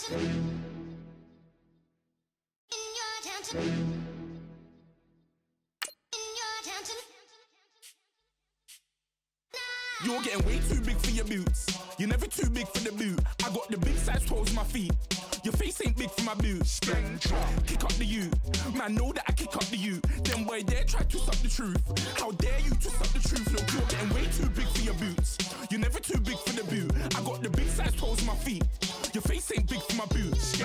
You're getting way too big for your boots. You're never too big for the boot. I got the big size toes on my feet. Your face ain't big for my boots. Kick up the you. Man, know that I kick up the you. Them boy there try to suck the truth. How dare you to suck the truth? Look, you're getting way too big for your boots. You're never too big for the boot. I got the big size toes on my feet. Your face ain't big for my boots.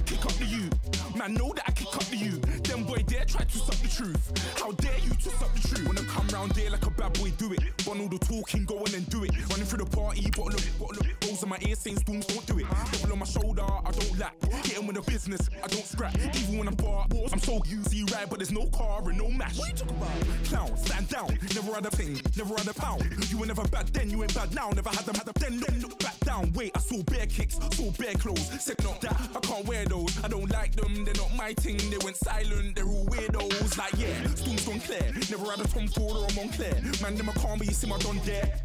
Kick up the you. Man, know that I kick up the you. Them boy there try to suck the truth. How dare you to suck the truth? Wanna come round there like a bad boy, do it. Want all the talking, go on and do it. Running through the party, bottle up. Rolls on my ear saying storms, don't do it. Double on my shoulder, I don't lack. Hitting with a business, I don't scrap. Even when I'm bar, I'm so easy ride, but there's no car and no mash. What you talking about? Clown, stand down. Never had a thing, never had a pound. You were never bad then, you ain't bad now. Never had them, then look back down. Wait, I saw bare kicks, saw bare clothes. Said not that, I can't wear those. I don't like them, they're not my thing. They went silent, they're all weirdos. Like yeah, storm's gone clear. Never had a Tom Ford or a Montclair. Man, them I can't be, you see my done there.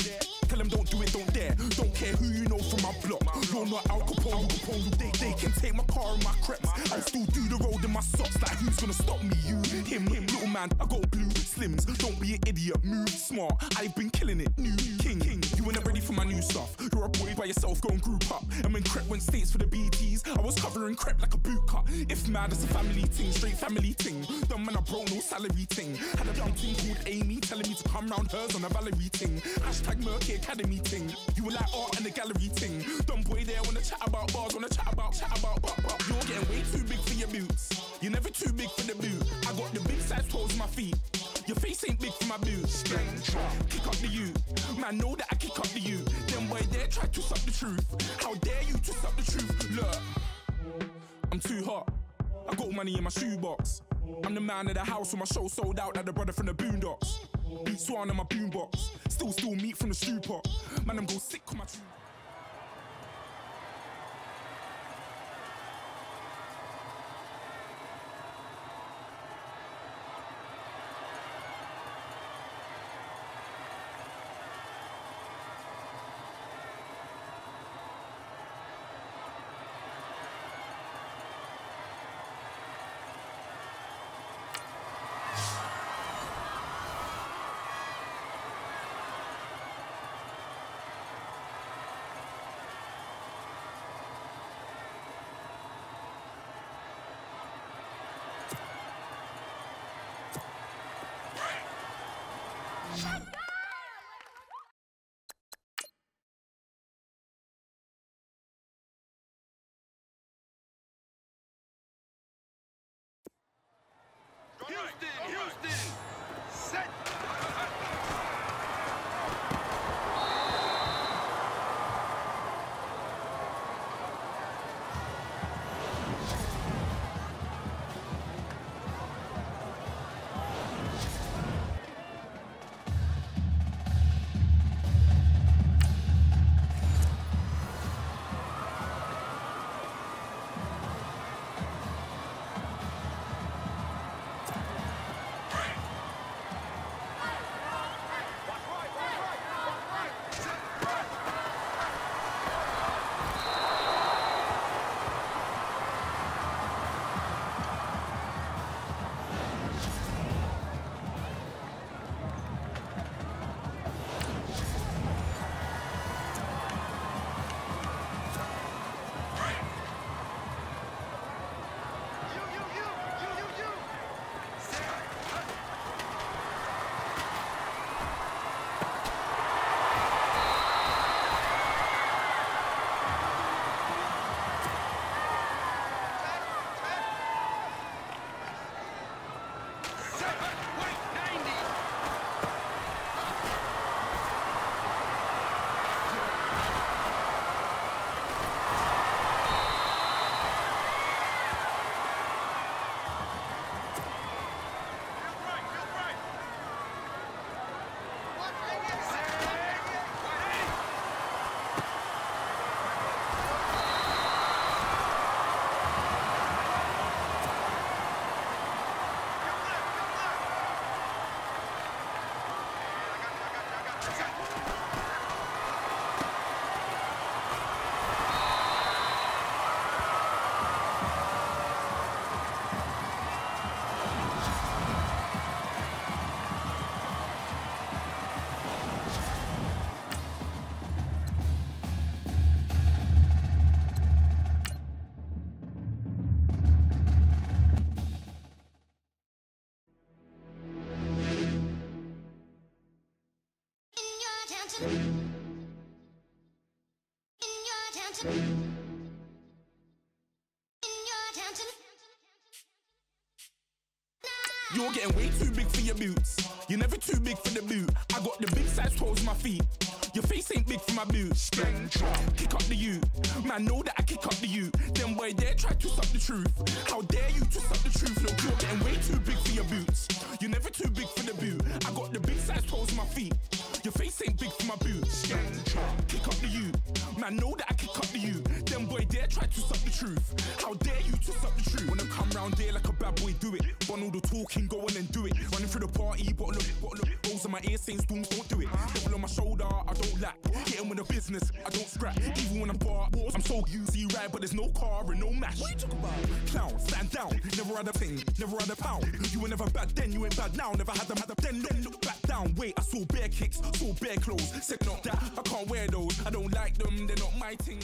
Tell them don't do it, don't dare. Don't care who you know from my block. You're not Al Capone, they can take my car and my creps. I'll still do the road in my socks. Like who's gonna stop me? You, him, little man. I got blue slims. Don't be an idiot, move smart. I've been killing it, new king. You were not ready for my new stuff. You're a boy by yourself, go and group up. And when Crep went states for the BTs, I was covering Crep like a boot cut. If mad, it's a family ting, straight family ting. Dumb man, I broke no salary ting. Had a young ting called Amy telling me to come round hers on a Valerie ting. Hashtag Murky Academy ting. You were like art and the gallery ting. Dumb boy there wanna chat about bars, wanna chat about. You're getting way too big for your boots. You're never too big for the boot. I got the big size toes on my feet. Your face ain't big for my boots. Kick up the you. Man, know that I kick up the you. Them boy there try to suck the truth. How dare you to suck the truth? Look, I'm too hot. I got money in my shoebox. I'm the man of the house when my show sold out like the brother from the Boondocks. Beat Swan on my boombox. Still meat from the stew pot. Man, I'm go sick on my tune. You're getting way too big for your boots. You're never too big for the boot. I got the big size toes on my feet. Your face ain't big for my boots. Kick up the you. Man, know that I kick up the you. Then boy dare try to suck the truth. How dare you to suck the truth? Look, you're getting way too big for your boots. You're never too big for the boot. I got the big size toes on my feet. Your face ain't big for my boots. Kick up the you. Man, know that I kick up the you. Then boy dare try to suck the truth. How dare you to suck the truth? When I come round there like a bad boy, do it. Bun all the talking, go on and do it. Running through the party, bottle up. Rolls on my ear saying storms, don't do it. Double on my shoulder, I don't lack. Getting with the business, I don't scrap. Even when I'm bar, I'm so easy right, but there's no car and no mash. What you talk about? Clown, stand down. Never had a thing, never had a pound. You were never bad then, you ain't bad now. Never had them, then look back down. Wait, I saw bare kicks, saw bare clothes. Said not that, I can't wear those. I don't like them, they're not my thing.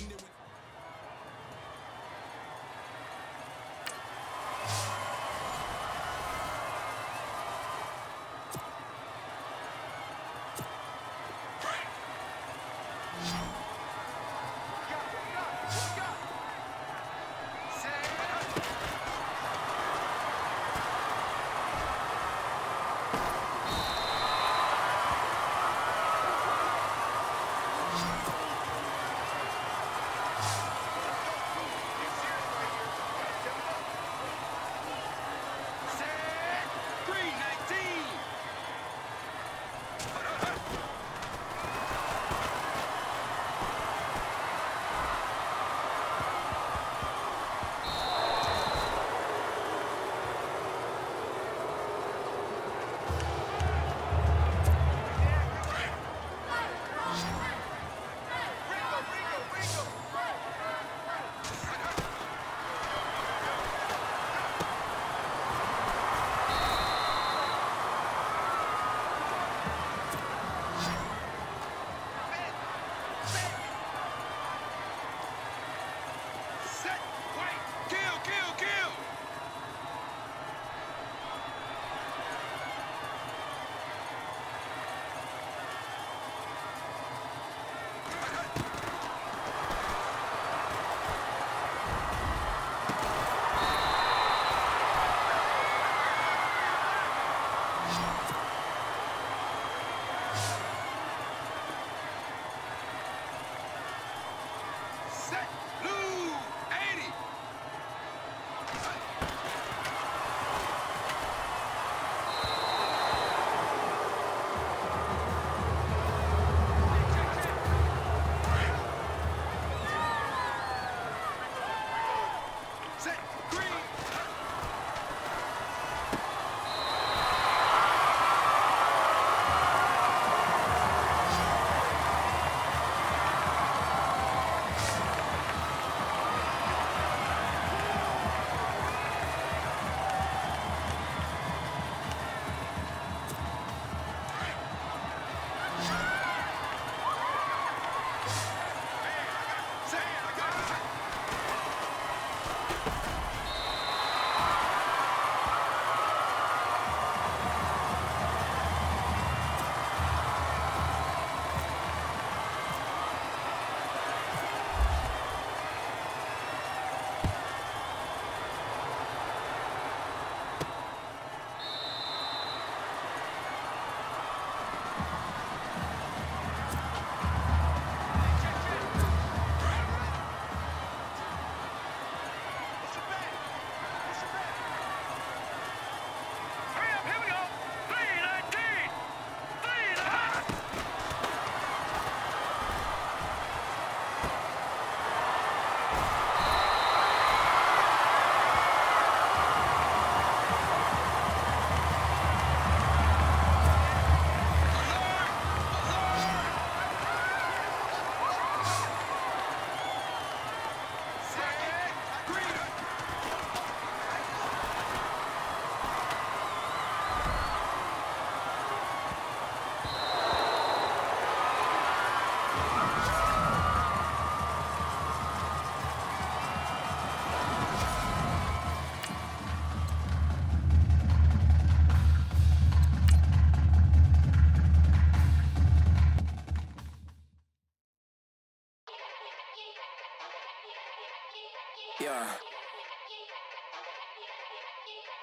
Yeah.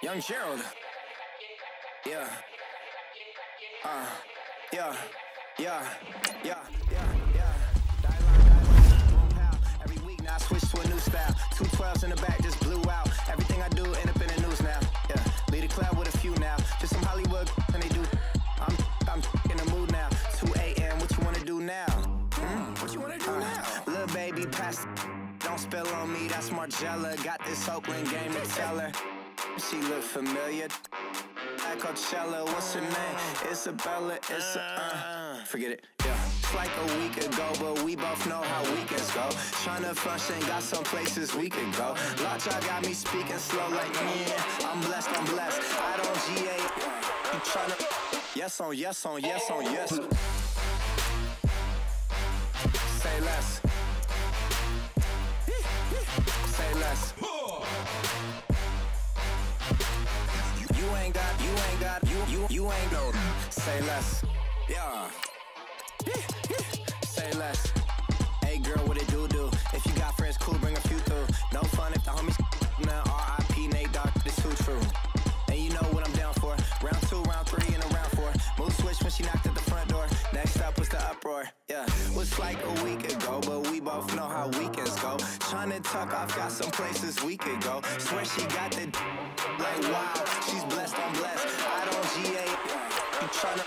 Young Gerald. Yeah. Yeah. Every week now I switch to a new style. 212s in the back just blew out. Everything I do end up in the news now. Yeah. Lead a club with a few now. Just some Hollywood and they do. I'm in the mood now. 2 a.m. What you wanna do now? What you wanna do now? Little baby, pass. Don't spill on me. That's Margella. Got this Oakland game to tell her. She look familiar. At Coachella, what's her name? Isabella, forget it, yeah. It's like a week ago, but we both know how weekends go. Tryna function, got some places we could go. Lot y'all got me speaking slow like, yeah, I'm blessed. I don't GA, you tryna, yes on yes. Say less. Say less. You ain't no. Say less. Yeah. Say less. Hey girl, what it do? If you got friends, cool, bring a few through. No fun if the homies now R.I.P. Nate Dogg, this too true. And you know what I'm down for. Round 2, round 3, and a round 4. Mood switch when she knocked at the front door. Next up was the uproar. Yeah, was like a week ago, but we both know how weekends go. Tryna tuck off, got some places we could go. Swear she got the like wow, she's blessed, I'm blessed. I don't GA, you tryna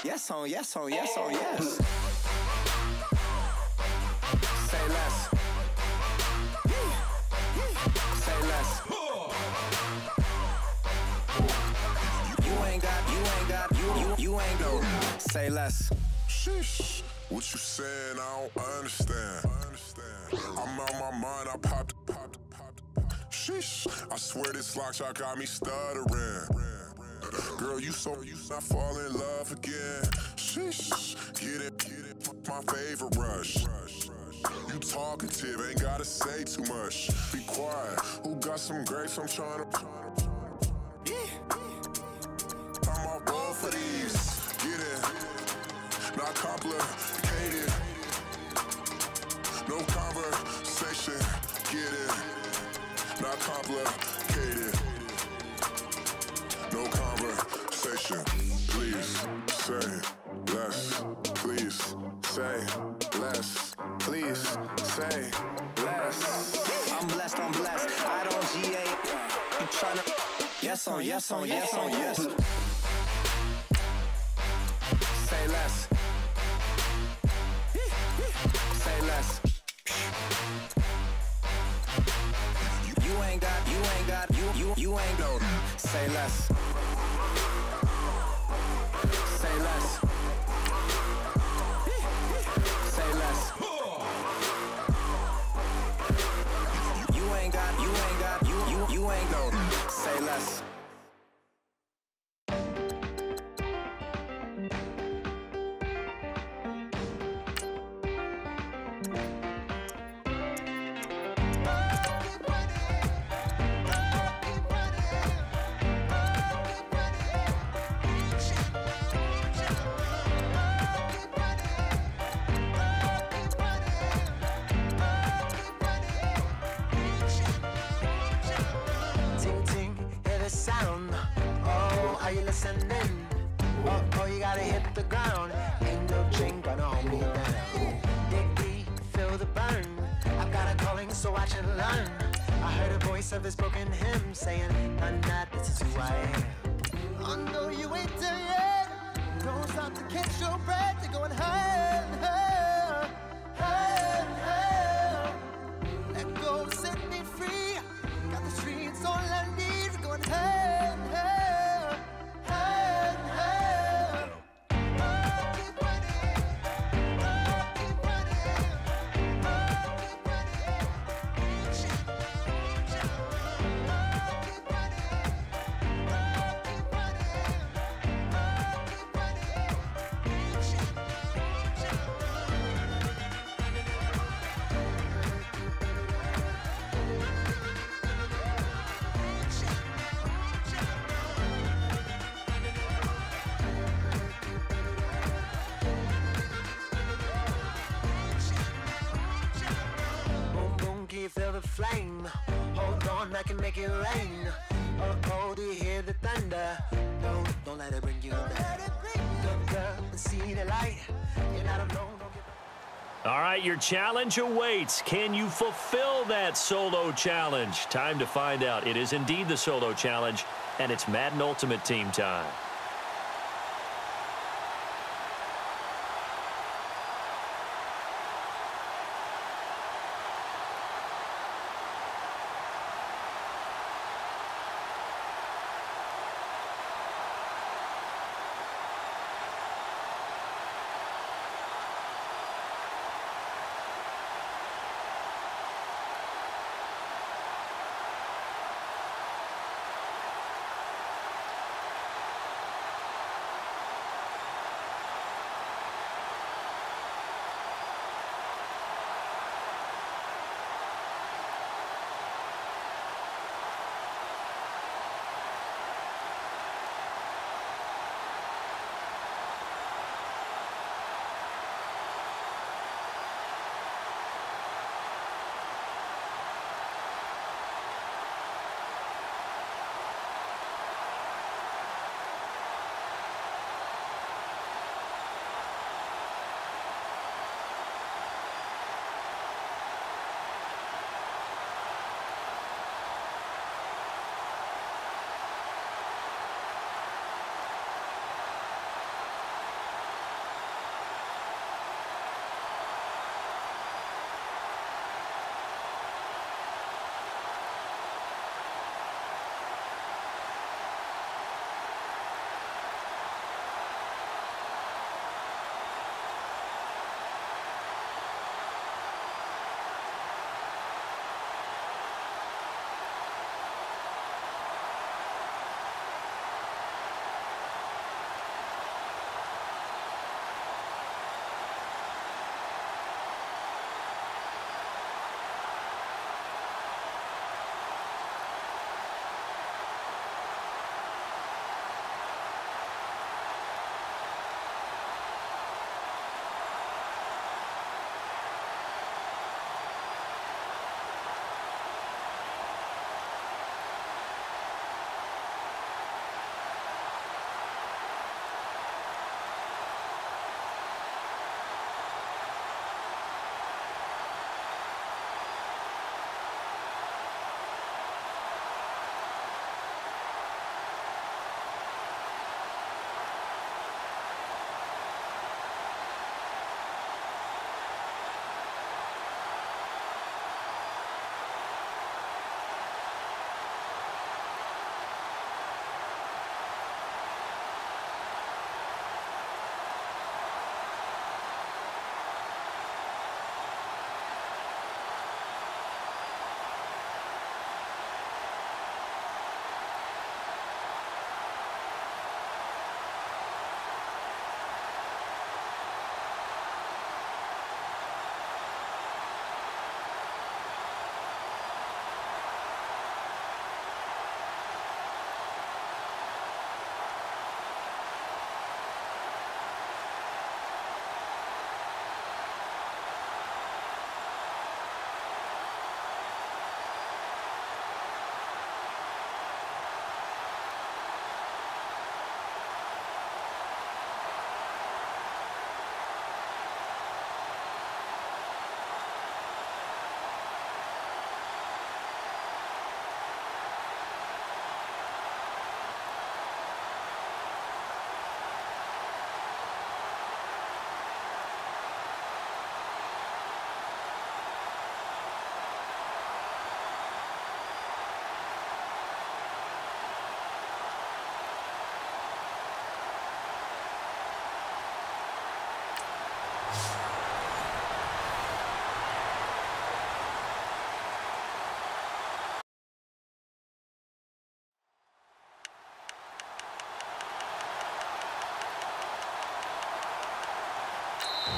yes on yes. Say less. Say less. You ain't no. Say less. Sheesh. What you saying? I don't understand. I'm out my mind. I popped. Sheesh. I swear this lock y'all got me stuttering. Girl, you not fall in love again. Sheesh. Get it. My favorite rush. You talkative, ain't gotta say too much. Be quiet. Who got some grapes? I'm tryna. I'm off both for these. Get it. Not complicated. No conversation. Get it. Not complicated. No conversation. Please say less. Please say less. Please say less. I'm blessed. I don't GA. You tryna yes on yes. Say less. Say less. You ain't no. Say less. Say less. Say less. You ain't no. Say less. Oh, you gotta hit the ground. Ain't no drink gonna hold me down. Dig deep, feel the burn. I've got a calling, so watch and learn. I heard a voice of this broken hymn saying, "None that this is who I am." I know you ain't there yet. Don't stop to catch your breath. You're going higher, higher, higher, higher. Let go, set me free. Got the streets all I need. Going higher, higher, higher, higher. Oh, keep running. Oh, keep running. Oh, keep running. Oh, keep running. Oh, keep running. Oh, keep running. flame. Hold on, I can make it rain. Oh, do you hear the thunder? No, don't let it bring you down. Look up and see the light. You're not alone. All right, your challenge awaits. Can you fulfill that solo challenge? Time to find out. It is indeed the solo challenge, and it's Madden Ultimate Team time.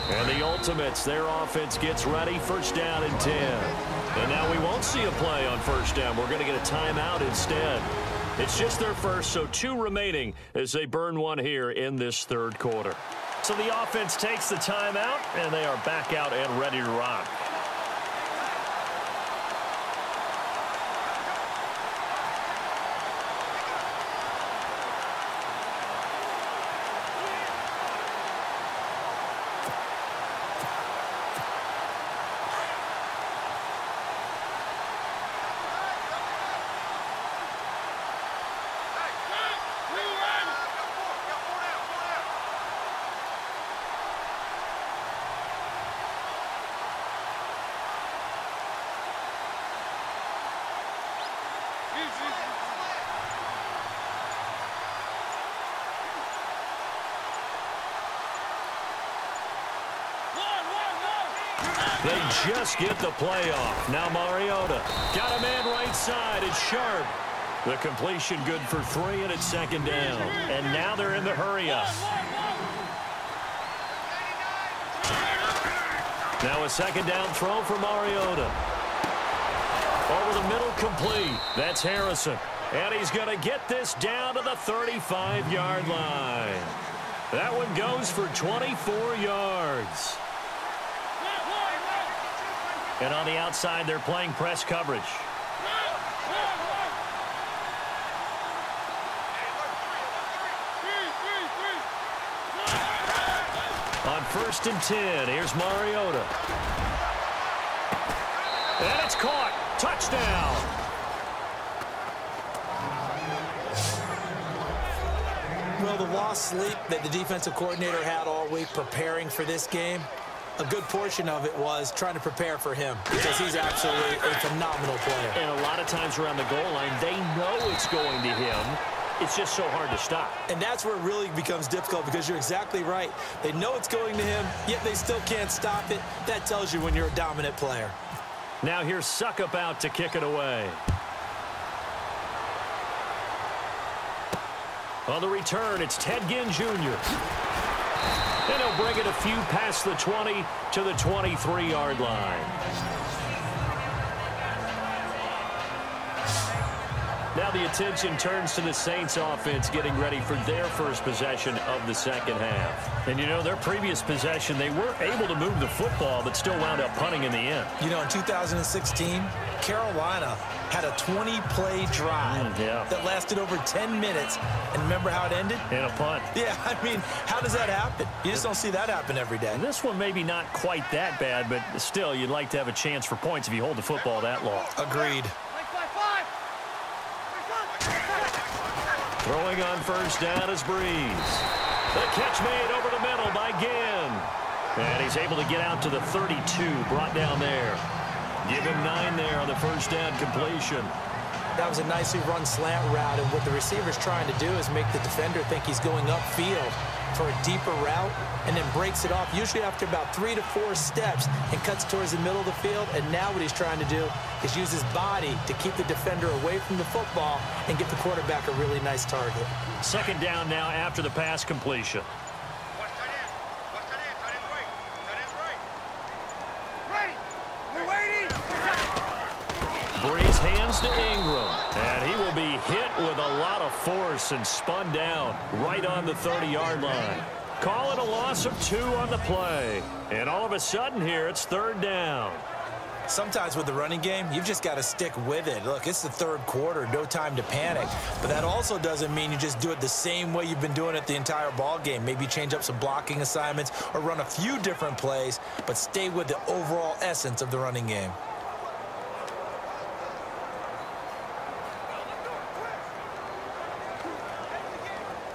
And the Ultimates, their offense gets ready. First down and 10. And now we won't see a play on first down. We're going to get a timeout instead. It's just their first, so 2 remaining as they burn one here in this third quarter. So the offense takes the timeout, and they are back out and ready to rock. They just get the play off. Now Mariota got a man right side. It's Sharp. The completion good for 3, and it's 2nd down. And now they're in the hurry-up. Now a 2nd down throw for Mariota. Over the middle, complete. That's Harrison. And he's going to get this down to the 35-yard line. That one goes for 24 yards. And on the outside, they're playing press coverage. On 1st and 10, here's Mariota. And it's caught. Touchdown. Well, the lost sleep that the defensive coordinator had all week preparing for this game, a good portion of it was trying to prepare for him because he's absolutely a phenomenal player. And a lot of times around the goal line, they know it's going to him. It's just so hard to stop. And that's where it really becomes difficult because you're exactly right. They know it's going to him, yet they still can't stop it. That tells you when you're a dominant player. Now here's Suckup out to kick it away. On the return, it's Ted Ginn Jr. And he'll bring it a few past the 20 to the 23-yard line. Now the attention turns to the Saints offense getting ready for their first possession of the second half. And, you know, their previous possession, they were able to move the football but still wound up punting in the end. You know, in 2016, Carolina had a 20-play drive that lasted over 10 minutes. And remember how it ended? In a punt. Yeah, I mean, how does that happen? You just don't see that happen every day. And this one maybe not quite that bad, but still, you'd like to have a chance for points if you hold the football that long. Agreed. Throwing on first down is Breeze. The catch made over the middle by Ginn. And he's able to get out to the 32, brought down there. Give him 9 there on the first down completion. That was a nicely run slant route, and what the receiver's trying to do is make the defender think he's going upfield for a deeper route and then breaks it off, usually after about 3 to 4 steps, and cuts towards the middle of the field. And now what he's trying to do is use his body to keep the defender away from the football and get the quarterback a really nice target. Second down now after the pass completion. Breeze hands to Ingram, and he will be hit with a lot of force and spun down right on the 30-yard line. Call it a loss of 2 on the play. And all of a sudden here, it's 3rd down. Sometimes with the running game, you've just got to stick with it. Look, it's the 3rd quarter, no time to panic. But that also doesn't mean you just do it the same way you've been doing it the entire ball game. Maybe change up some blocking assignments or run a few different plays, but stay with the overall essence of the running game.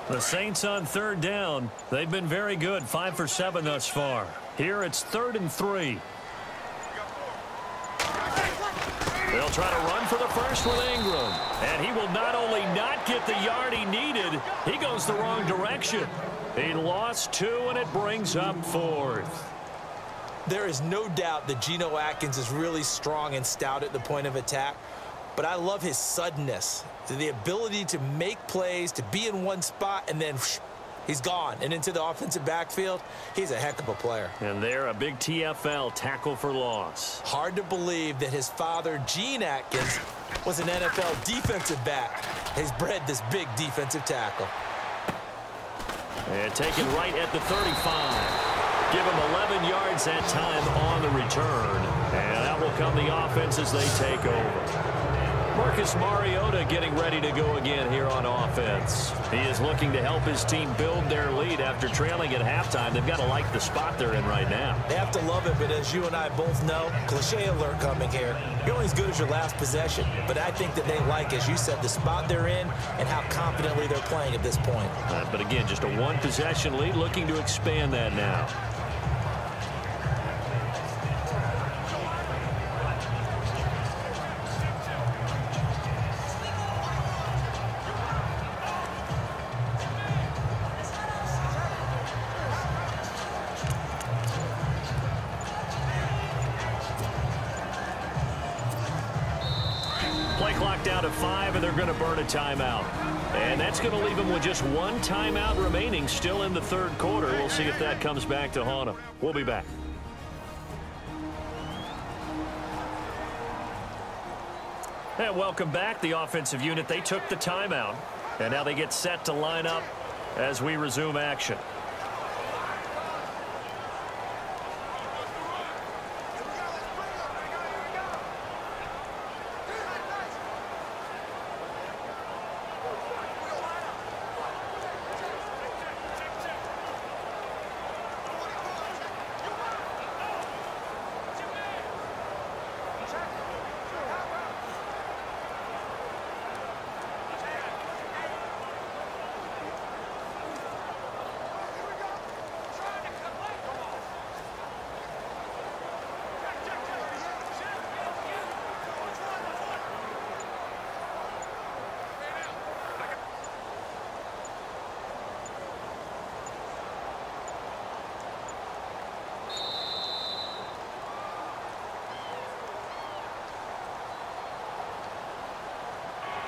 The Saints on 3rd down. They've been very good, 5 for 7 thus far. Here it's 3rd and 3. They'll try to run for the first with Ingram. And he will not only not get the yard he needed, he goes the wrong direction. He lost 2, and it brings up 4th. There is no doubt that Geno Atkins is really strong and stout at the point of attack. But I love his suddenness, the ability to make plays, to be in one spot, and then he's gone. And into the offensive backfield, he's a heck of a player. And there, a big TFL, tackle for loss. Hard to believe that his father, Gene Atkins, was an NFL defensive back. He's bred this big defensive tackle. And taken right at the 35. Give him 11 yards that time on the return. And that will come the offense as they take over. Marcus Mariota getting ready to go again here on offense. He is looking to help his team build their lead after trailing at halftime. They've got to like the spot they're in right now. They have to love it, but as you and I both know, cliche alert coming here. You're only as good as your last possession. But I think that they like, as you said, the spot they're in and how confidently they're playing at this point. But again, just a 1-possession lead, looking to expand that now. Play clock down to 5, and they're going to burn a timeout. And that's going to leave them with just one timeout remaining still in the third quarter. We'll see if that comes back to haunt them. We'll be back. And welcome back. The offensive unit, they took the timeout. And now they get set to line up as we resume action.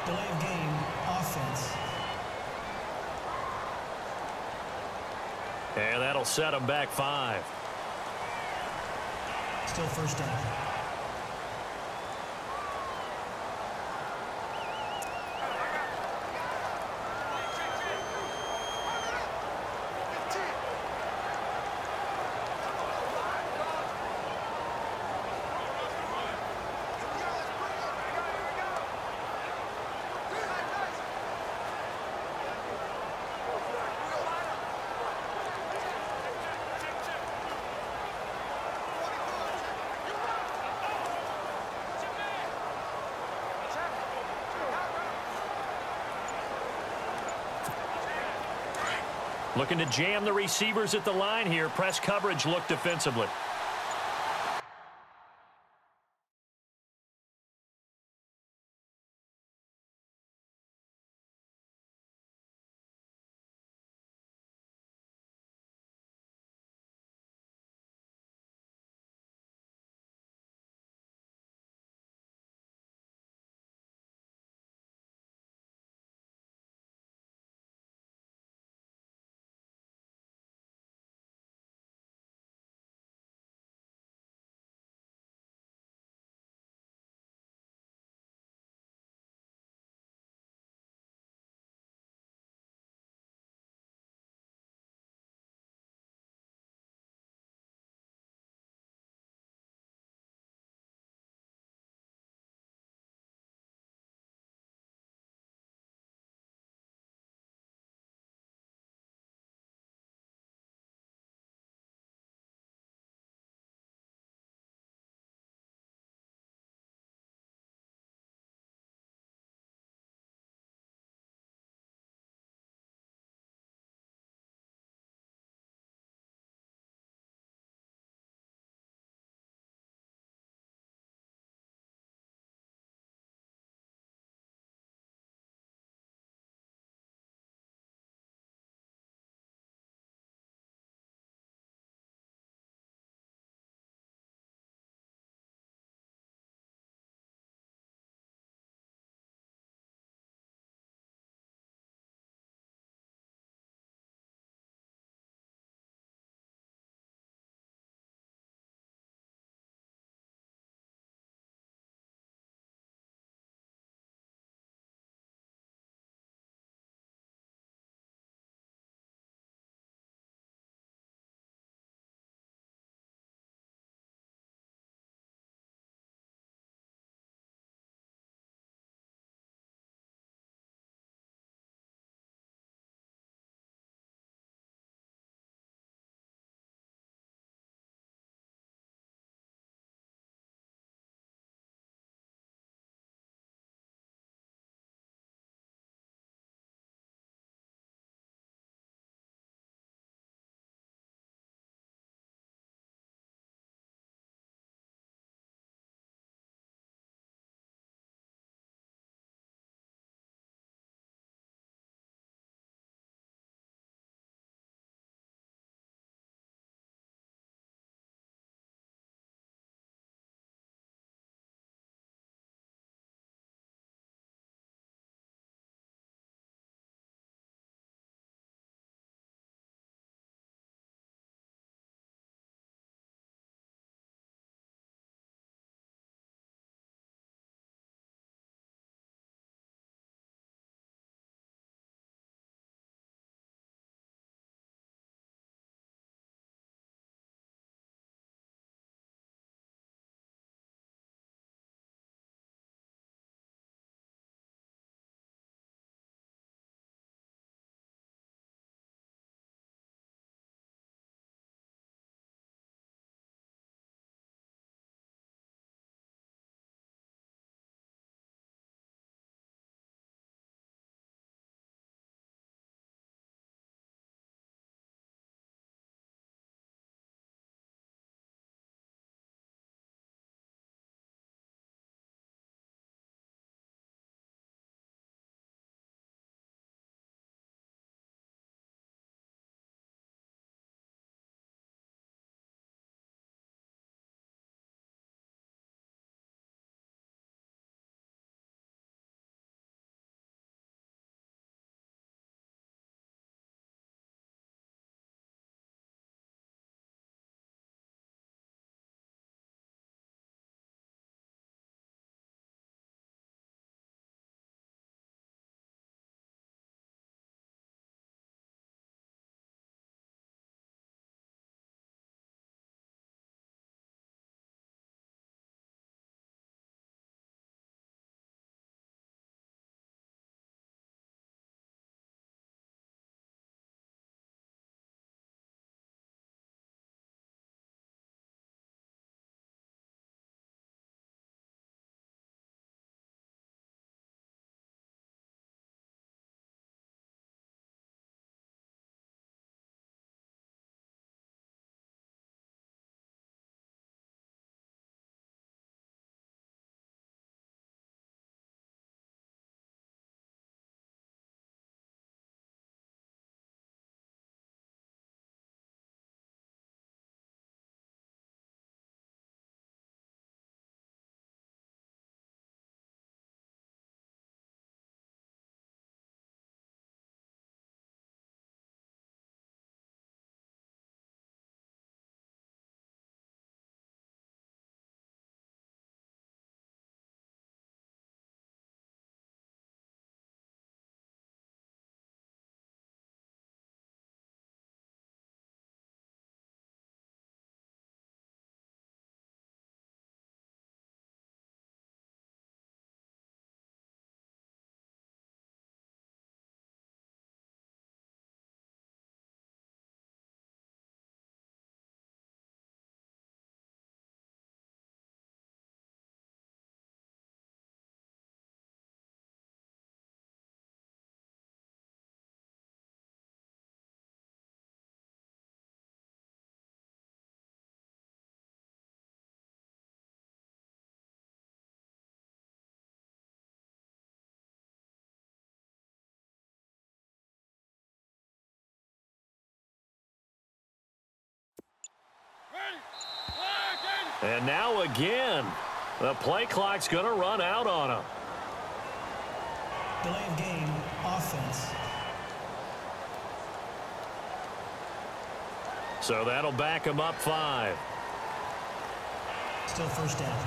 Delay of game, offense. And that'll set them back 5. Still first down. Looking to jam the receivers at the line here. Press coverage look defensively. And now again, the play clock's going to run out on him. Delay of game, offense. So that'll back him up 5. Still first down.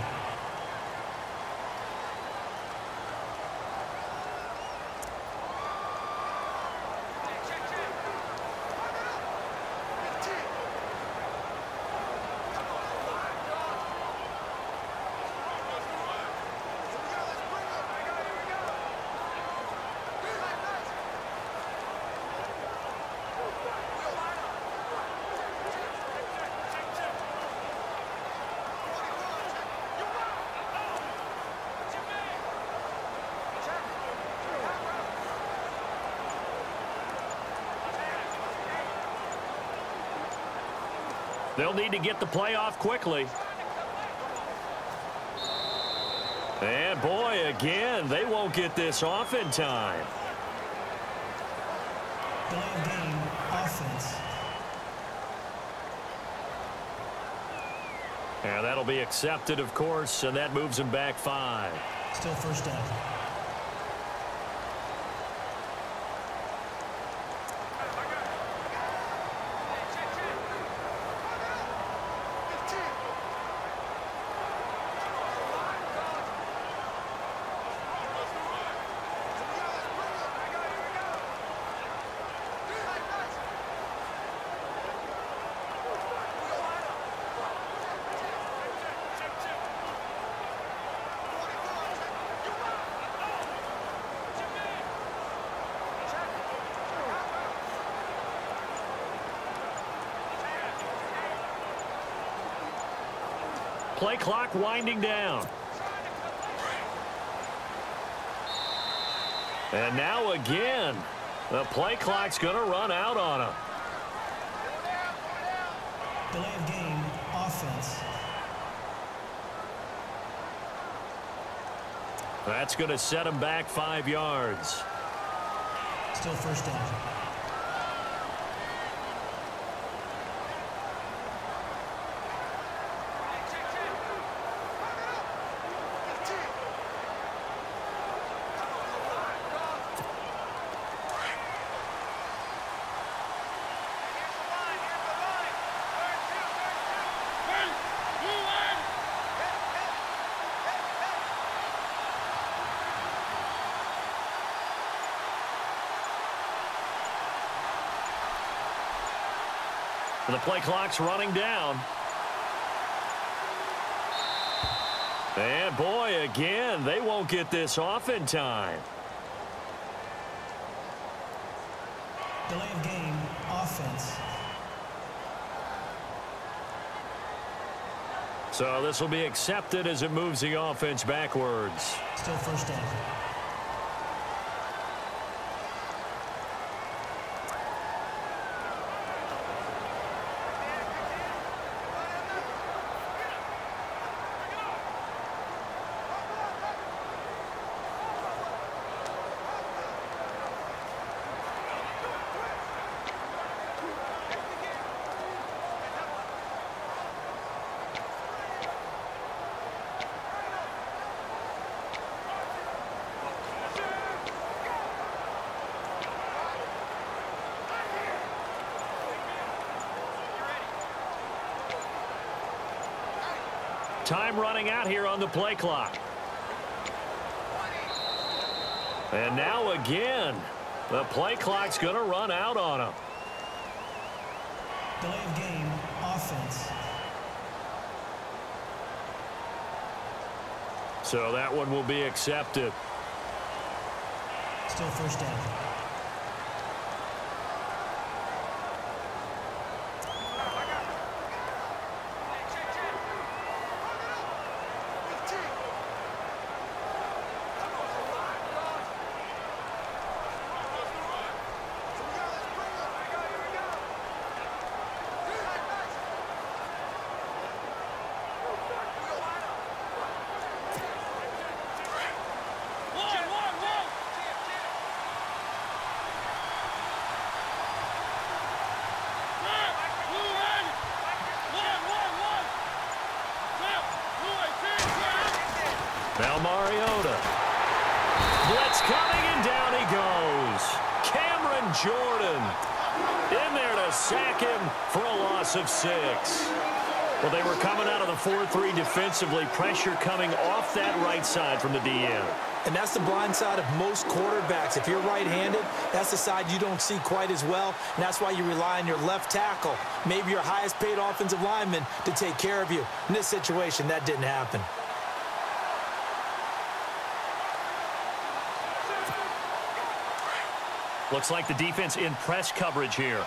They'll need to get the play off quickly. And boy, again, they won't get this off in time. Delay of game, offense. And that'll be accepted, of course, and that moves him back 5. Still first down. Play clock winding down. And now again, the play clock's going to run out on him. Delay of game, offense. That's going to set him back 5 yards. Still first down. The play clock's running down. And boy, again, they won't get this off in time. Delay of game, offense. So this will be accepted as it moves the offense backwards. Still first down. Time running out here on the play clock. And now again, the play clock's going to run out on him. Delay of game, offense. So that one will be accepted. Still first down. Now Mariota. Blitz coming, and down he goes. Cameron Jordan in there to sack him for a loss of 6. Well, they were coming out of the 4-3 defensively. Pressure coming off that right side from the DN. And that's the blind side of most quarterbacks. If you're right-handed, that's the side you don't see quite as well. And that's why you rely on your left tackle, maybe your highest-paid offensive lineman, to take care of you. In this situation, that didn't happen. Looks like the defense in press coverage here.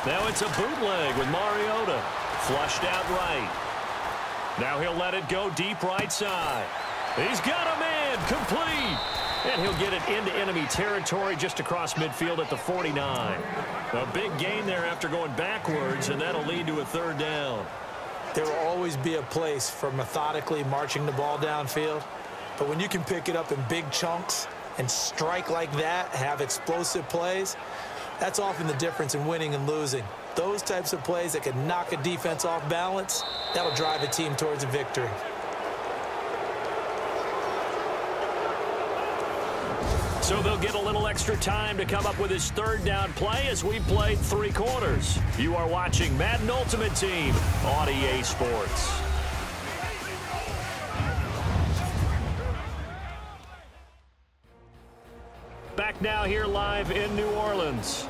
Now it's a bootleg with Mariota. Flushed out right. Now he'll let it go deep right side. He's got a man complete. And he'll get it into enemy territory just across midfield at the 49. A big gain there after going backwards, and that'll lead to a 3rd down. There will always be a place for methodically marching the ball downfield. But when you can pick it up in big chunks and strike like that, have explosive plays, that's often the difference in winning and losing. Those types of plays that can knock a defense off balance, that'll drive a team towards a victory. So they'll get a little extra time to come up with his 3rd down play as we played 3 quarters. You are watching Madden Ultimate Team on EA Sports. Back now here live in New Orleans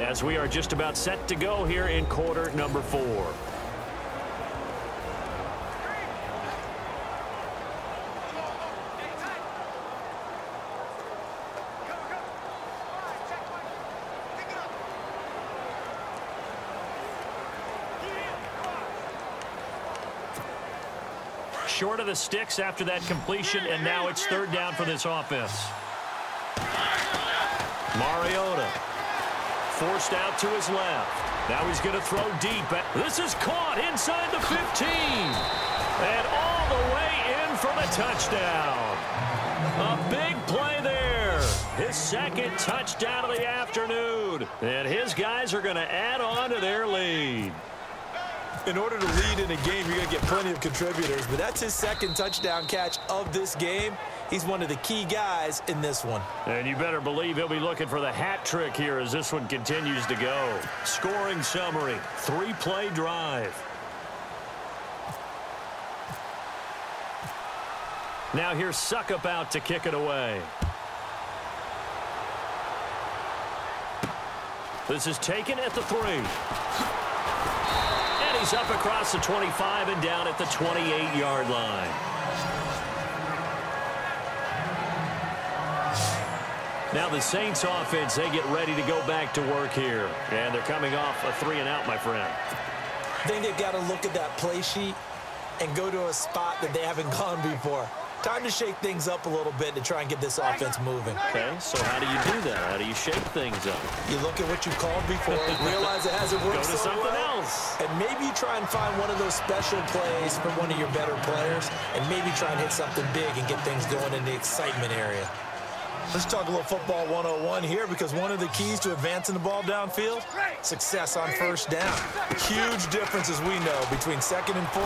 as we are just about set to go here in quarter number 4. Short of the sticks after that completion, and now it's 3rd down for this offense. Mariota forced out to his left. Now he's going to throw deep. This is caught inside the 15. And all the way in for the touchdown. A big play there. His 2nd touchdown of the afternoon. And his guys are going to add on to their lead. In order to lead in a game, you're going to get plenty of contributors, but that's his 2nd touchdown catch of this game. He's one of the key guys in this one. And you better believe he'll be looking for the hat trick here as this one continues to go. Scoring summary, 3-play drive. Now here's Suckup out to kick it away. This is taken at the 3. And he's up across the 25 and down at the 28-yard line. Now the Saints offense, they get ready to go back to work here. And they're coming off a 3-and-out, my friend. I think they've got to look at that play sheet and go to a spot that they haven't gone before. Time to shake things up a little bit to try and get this offense moving. Okay, so how do you do that? How do you shake things up? You look at what you called before, realize it hasn't worked Go to so something well, else. and maybe you try and find one of those special plays from one of your better players, and maybe try and hit something big and get things going in the excitement area. Let's talk a little football 101 here, because one of the keys to advancing the ball downfield, success on 1st down. Huge difference, as we know, between 2nd and 4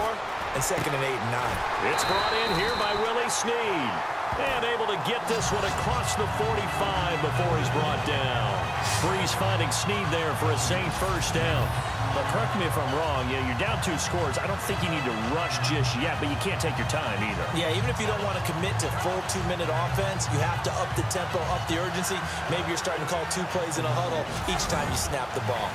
and 2nd and 8 and 9. It's brought in here by Willie Snead. And able to get this one across the 45 before he's brought down. Breeze finding Snead there for a Saint 1st down. But correct me if I'm wrong, yeah, you're down 2 scores. I don't think you need to rush just yet, but you can't take your time either. Yeah, even if you don't want to commit to full 2-minute offense, you have to up the tempo, up the urgency. Maybe you're starting to call 2 plays in a huddle each time you snap the ball.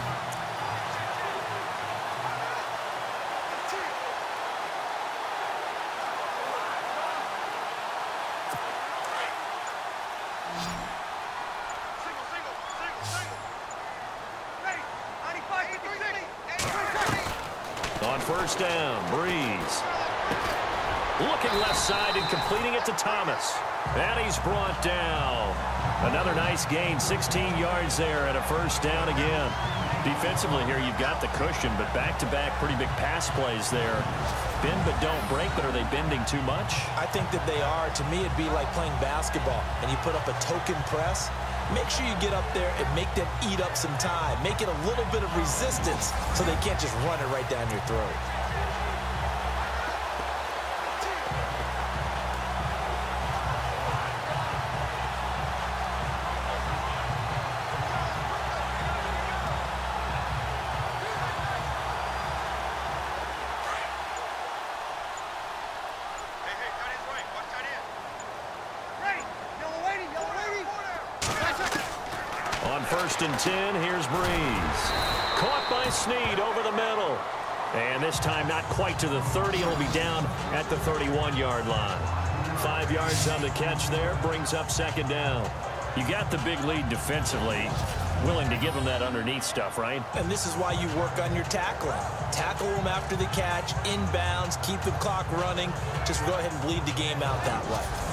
On 1st down, Breeze. Looking left side and completing it to Thomas. And he's brought down. Another nice gain, 16 yards there and a 1st down again. Defensively here, you've got the cushion, but back-to-back pretty big pass plays there. Bend but don't break, but are they bending too much? I think that they are. To me, it'd be like playing basketball, and you put up a token press, make sure you get up there and make them eat up some time. Make it a little bit of resistance so they can't just run it right down your throat. On 1st and 10, here's Breeze. Caught by Snead over the middle. And this time not quite to the 30. It'll be down at the 31-yard line. 5 yards on the catch there. Brings up 2nd down. You got the big lead defensively. Willing to give them that underneath stuff, right? And this is why you work on your tackling. Tackle them after the catch, inbounds, keep the clock running. Just go ahead and bleed the game out that way.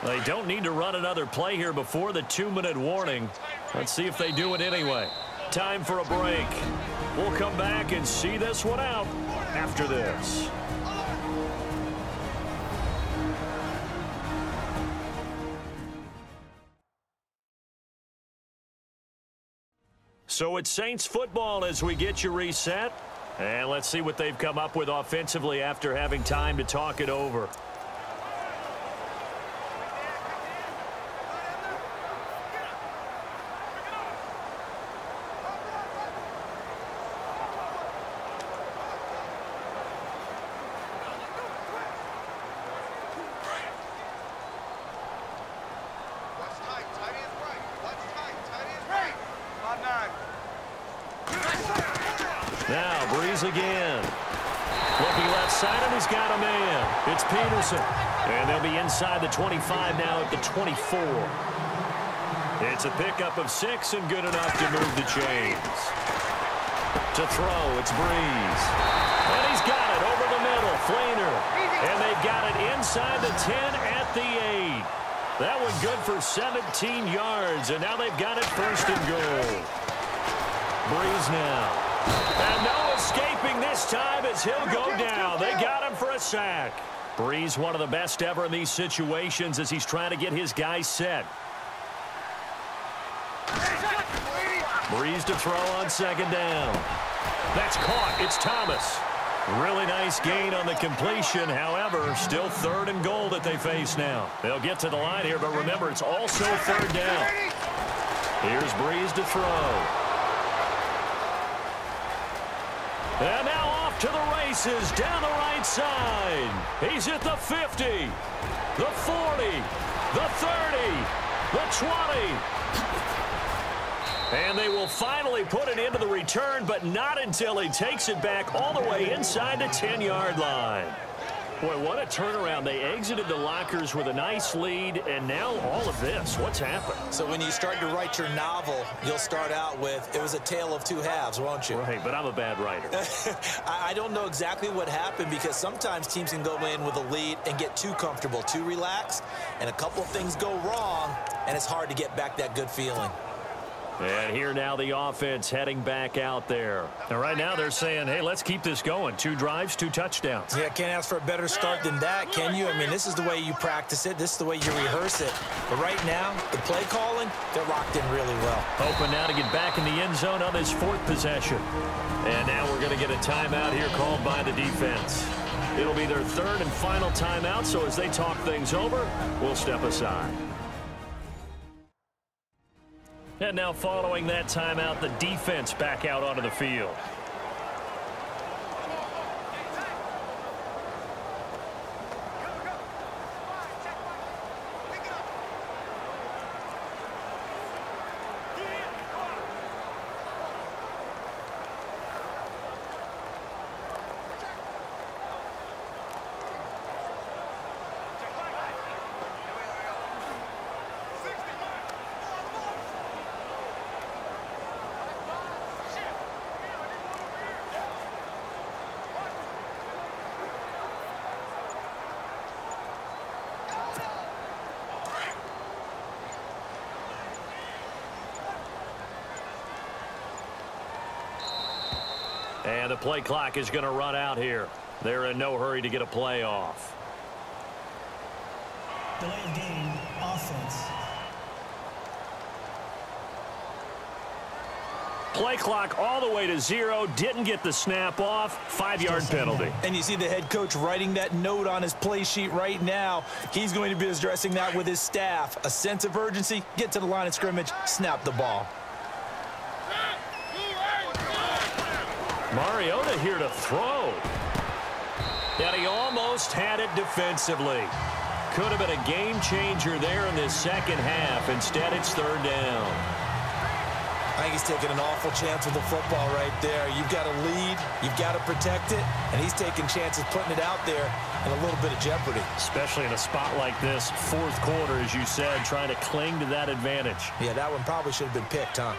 They don't need to run another play here before the 2-minute warning. Let's see if they do it anyway. Time for a break. We'll come back and see this one out after this. So it's Saints football as we get you reset. And let's see what they've come up with offensively after having time to talk it over. Now, Breeze again. Looking left side, and he's got a man. It's Peterson. And they'll be inside the 25 now at the 24. It's a pickup of 6 and good enough to move the chains. To throw, it's Breeze. And he's got it over the middle. Flainer. And they've got it inside the 10 at the 8. That one good for 17 yards. And now they've got it 1st and goal. Breeze now. And no escaping this time as he'll go down. They got him for a sack. Breeze, one of the best ever in these situations as he's trying to get his guys set. Breeze to throw on 2nd down. That's caught. It's Thomas. Really nice gain on the completion. However, still 3rd and goal that they face now. They'll get to the line here, but remember, it's also 3rd down. Here's Breeze to throw. And now off to the races down the right side. He's at the 50, the 40, the 30, the 20. And they will finally put it into the return, but not until he takes it back all the way inside the 10-yard line. Boy, what a turnaround. They exited the lockers with a nice lead, and now all of this. What's happened? So when you start to write your novel, you'll start out with, it was a tale of 2 halves, won't you? Right, but I'm a bad writer. I don't know exactly what happened because sometimes teams can go in with a lead and get too comfortable, too relaxed, and a couple of things go wrong, and it's hard to get back that good feeling. And here now the offense heading back out there. And right now they're saying, hey, let's keep this going. 2 drives, 2 touchdowns. Yeah, can't ask for a better start than that, can you? I mean, this is the way you practice it. This is the way you rehearse it. But right now, the play calling, they're locked in really well. Hoping now to get back in the end zone on this 4th possession. And now we're going to get a timeout here called by the defense. It'll be their 3rd and final timeout, so as they talk things over, we'll step aside. And now following that timeout, the defense back out onto the field. And the play clock is going to run out here. They're in no hurry to get a play off. Delay of game, offense. Play clock all the way to 0. Didn't get the snap off. 5-yard penalty. And you see the head coach writing that note on his play sheet right now. He's going to be addressing that with his staff. A sense of urgency. Get to the line of scrimmage. Snap the ball. Mariota here to throw. And he almost had it defensively. Could have been a game changer there in this second half. Instead, it's 3rd down. I think he's taking an awful chance with the football right there. You've got to lead, you've got to protect it, and he's taking chances putting it out there in a little bit of jeopardy. Especially in a spot like this, 4th quarter, as you said, trying to cling to that advantage. Yeah, that one probably should have been picked, huh?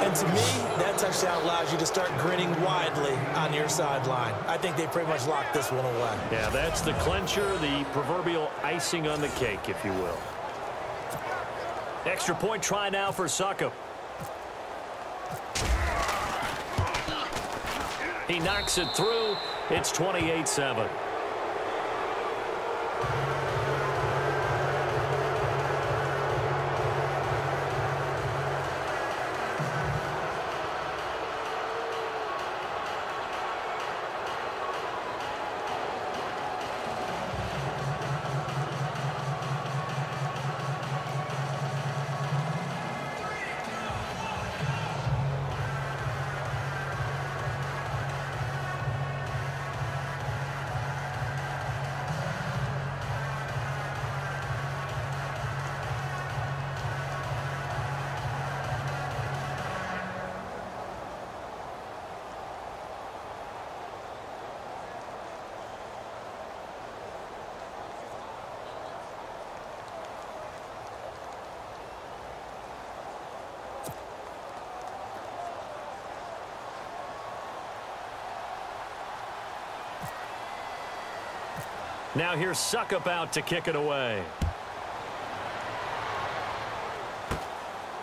And to me, that touchdown allows you to start grinning widely on your sideline. I think they pretty much locked this one away. Yeah, that's the clincher, the proverbial icing on the cake, if you will. Extra point try now for Succop. He knocks it through. It's 28-7. Now here's Succop out to kick it away.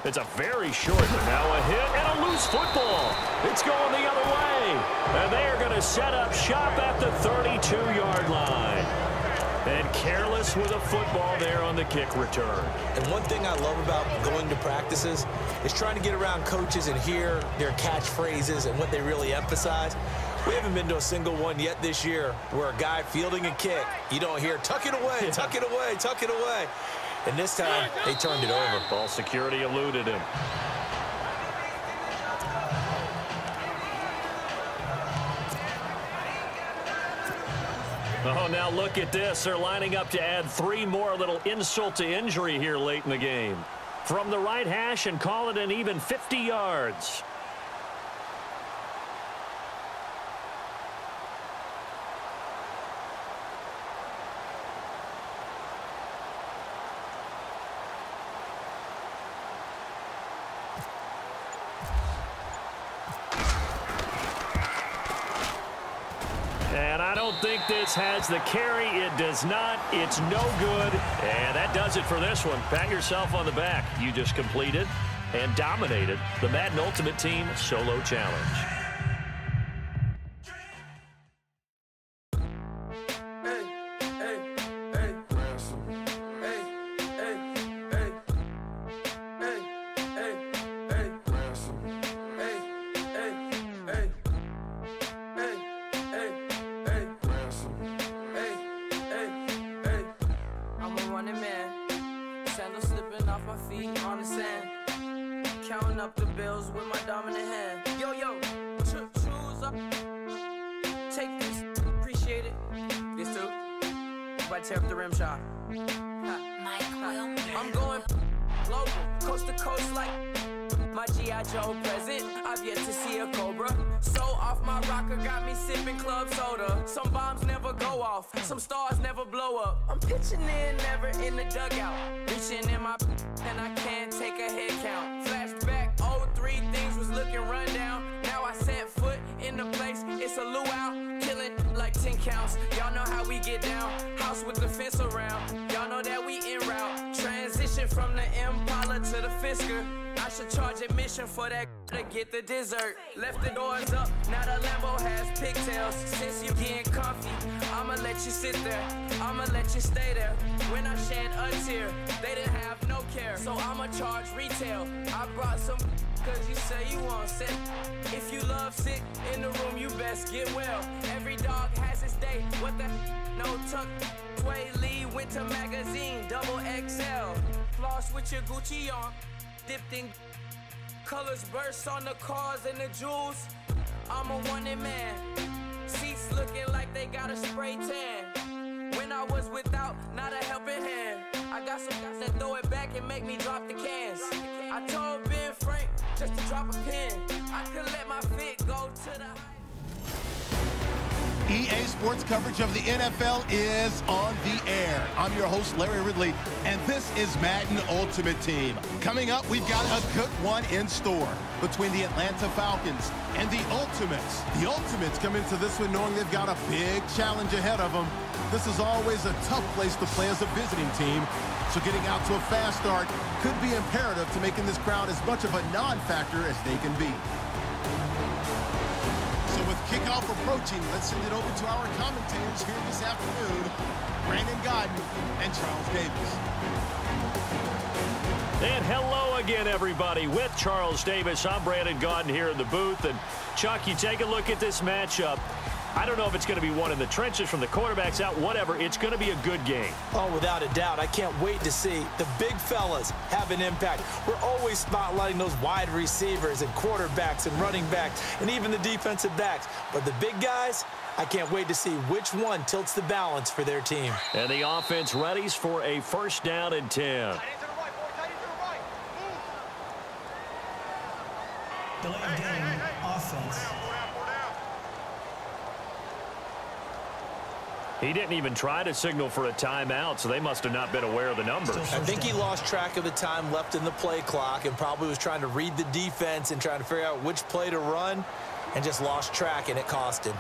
It's a very short, now a hit and a loose football. It's going the other way. And they are going to set up shop at the 32-yard line. And careless with a football there on the kick return. And one thing I love about going to practices is trying to get around coaches and hear their catchphrases and what they really emphasize. We haven't been to a single one yet this year where a guy fielding a kick, you don't hear, tuck it away, tuck it away, tuck it away. And this time, they turned it over. Ball security eluded him. Oh, now look at this. They're lining up to add 3 more, a little insult to injury here late in the game. From the right hash and call it an even 50 yards. And I don't think this has the carry. It does not. It's no good. And that does it for this one. Pat yourself on the back. You just completed and dominated the Madden Ultimate Team Solo Challenge. Tear up the rim shot. I'm going global, coast to coast like my G.I. Joe present. I've yet to see a Cobra. So off my rocker, got me sipping club soda. Some bombs never go off, some stars never blow up. I'm pitching in, never in the dugout. Reaching in my and I can't take with the fence around. Y'all know that we en route. Transition from the Impala to the Fisker. I should charge admission for that to get the dessert. Left the doors up, now the Lambo has pigtails. Since you getting comfy, I'ma let you sit there. I'ma let you stay there. When I shed a tear, they didn't have no care. So I'ma charge retail. I brought some cause you say you want sick. If you love sick in the room, you best get well. Every dog has its day. What the no tuck? Sway Lee, Winter Magazine, double XL. Floss with your Gucci on. Dipped in colors burst on the cars and the jewels. I'm a wanted man. Seats looking like they got a spray tan. When I was without, not a helping hand. I got some guys that throw it back and make me drop the cans. I told Ben Frank just to drop a pin. I could let my fit go to the EA Sports coverage of the NFL is on the air. I'm your host, Larry Ridley, and this is Madden Ultimate Team. Coming up, we've got a good one in store between the Atlanta Falcons and the Ultimates. The Ultimates come into this one knowing they've got a big challenge ahead of them. This is always a tough place to play as a visiting team, so getting out to a fast start could be imperative to making this crowd as much of a non-factor as they can be. With kickoff approaching, let's send it over to our commentators here this afternoon, Brandon Godden and Charles Davis. And hello again, everybody. With Charles Davis, I'm Brandon Godden here in the booth. And Chuck, you take a look at this matchup. I don't know if it's going to be one in the trenches from the quarterbacks out, whatever. It's going to be a good game. Oh, without a doubt. I can't wait to see the big fellas have an impact. We're always spotlighting those wide receivers and quarterbacks and running backs and even the defensive backs. But the big guys, I can't wait to see which one tilts the balance for their team. And the offense readies for a first down and 10. Delay of game, offense. He didn't even try to signal for a timeout, so they must have not been aware of the numbers. I think he lost track of the time left in the play clock and probably was trying to read the defense and trying to figure out which play to run and just lost track, and it cost him.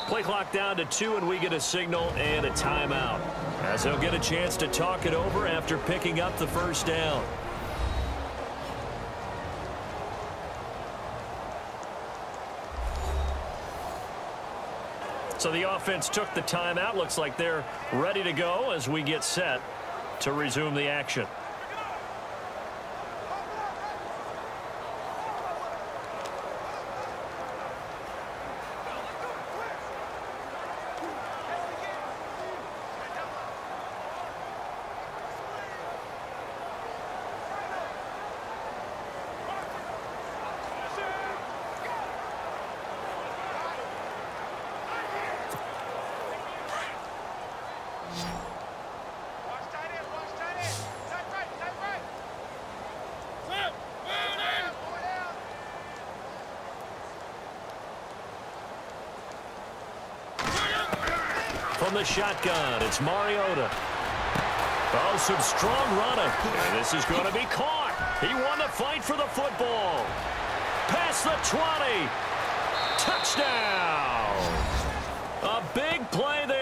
Play clock down to 2, and we get a signal and a timeout, as he'll get a chance to talk it over after picking up the first down. So the offense took the timeout. Looks like they're ready to go as we get set to resume the action. From the shotgun, it's Mariota. Oh, some strong running. And this is going to be caught. He won the fight for the football. Past the 20. Touchdown. A big play there.